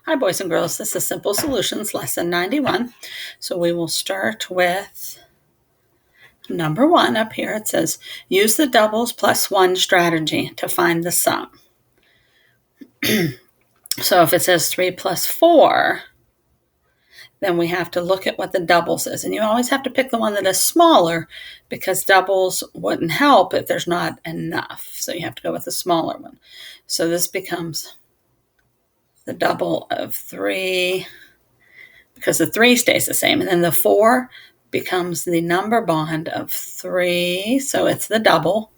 Hi, boys and girls. This is Simple Solutions, Lesson 91. So we will start with number 1 up here. It says, use the doubles plus 1 strategy to find the sum. So if it says 3 plus 4, then we have to look at what the doubles is. And you always have to pick the one that is smaller because doubles wouldn't help if there's not enough. So you have to go with the smaller one. So this becomes the double of 3, because the 3 stays the same. And then the 4 becomes the number bond of 3, so it's the double,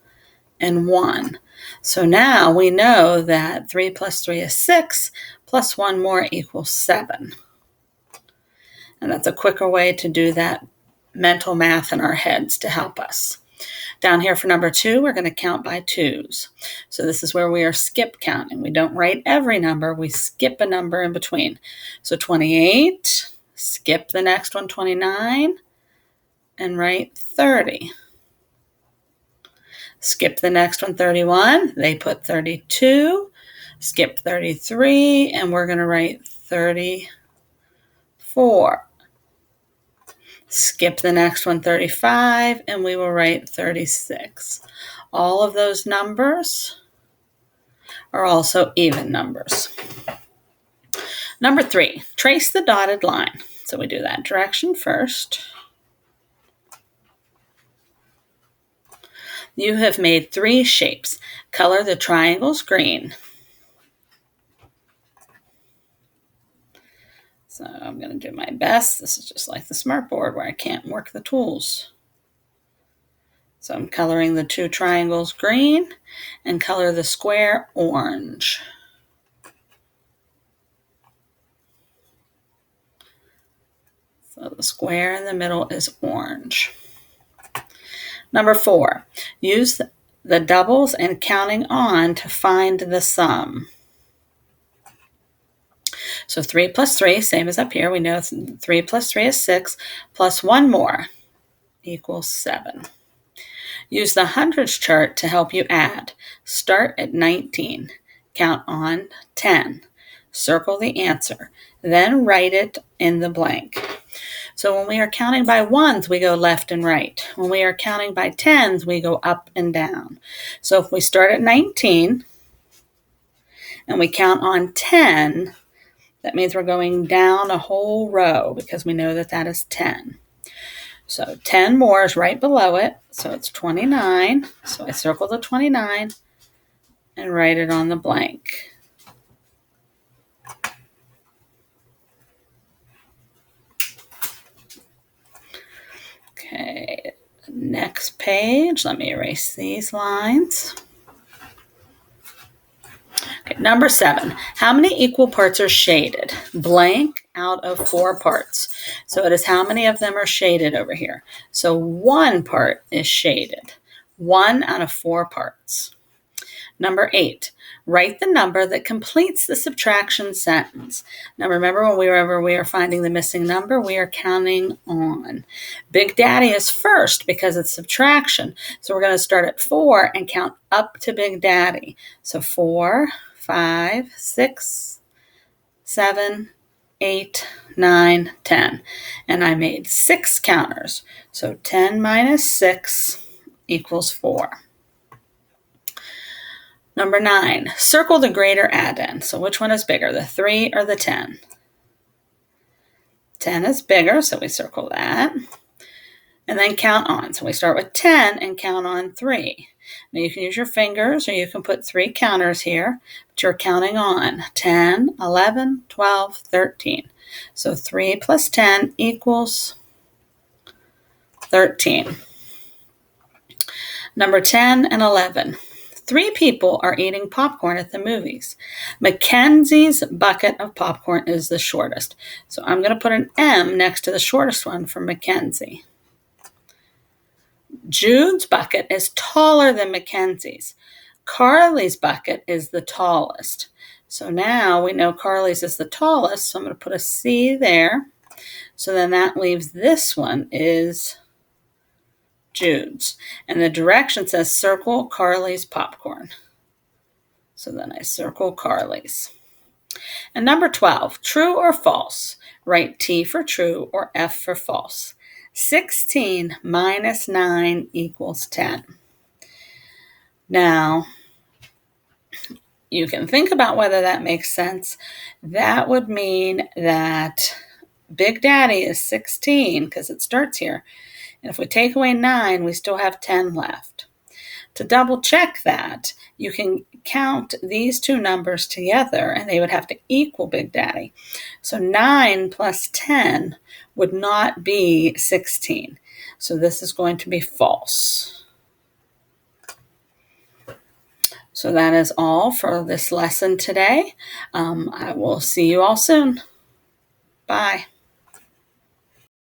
and 1. So now we know that 3 plus 3 is 6, plus 1 more equals 7. And that's a quicker way to do that mental math in our heads to help us. Down here for number 2, we're going to count by 2s. So this is where we are skip counting. We don't write every number, we skip a number in between. So 28, skip the next one, 29, and write 30. Skip the next one, 31, they put 32, skip 33, and we're going to write 34. Skip the next one, 35, and we will write 36. All of those numbers are also even numbers. Number 3, trace the dotted line. So we do that direction first. You have made 3 shapes. Color the triangles green. So I'm going to do my best. This is just like the Smartboard where I can't work the tools. So I'm coloring the 2 triangles green and color the square orange. So the square in the middle is orange. Number 4, use the doubles and counting on to find the sum. So 3 plus 3, same as up here. We know 3 plus 3 is 6, plus 1 more equals 7. Use the hundreds chart to help you add. Start at 19. Count on 10. Circle the answer. Then write it in the blank. So when we are counting by ones, we go left and right. When we are counting by tens, we go up and down. So if we start at 19 and we count on 10, that means we're going down a whole row because we know that that is 10. So 10 more is right below it, so it's 29. So I circle the 29 and write it on the blank. Okay, next page. Let me erase these lines. Okay, number 7. How many equal parts are shaded? Blank out of 4 parts. So it is how many of them are shaded over here. So 1 part is shaded. 1 out of 4 parts. Number 8. Write the number that completes the subtraction sentence. Now remember, whenever we are finding the missing number, we are counting on. Big Daddy is first because it's subtraction. So we're going to start at 4 and count up to Big Daddy. So 4, 5, 6, 7, 8, 9, 10. And I made 6 counters. So 10 minus 6 equals 4. Number 9, circle the greater add-in. So which one is bigger, the 3 or the 10? 10 is bigger, so we circle that. And then count on. So we start with 10 and count on 3. Now you can use your fingers or you can put 3 counters here, but you're counting on 10, 11, 12, 13. So 3 plus 10 equals 13. Number 10 and 11. 3 people are eating popcorn at the movies. Mackenzie's bucket of popcorn is the shortest. So I'm going to put an M next to the shortest one for Mackenzie. Jude's bucket is taller than Mackenzie's. Carly's bucket is the tallest. So now we know Carly's is the tallest, so I'm going to put a C there. So then that leaves this one is Jude's. And the direction says circle Carly's popcorn. So then I circle Carly's. And number 12, true or false? Write T for true or F for false. 16 minus 9 equals 10. Now, you can think about whether that makes sense. That would mean that Big Daddy is 16 because it starts here. And if we take away 9, we still have 10 left. To double check that, you can count these two numbers together and they would have to equal Big Daddy. So 9 plus 10 would not be 16. So this is going to be false. So that is all for this lesson today. I will see you all soon. Bye.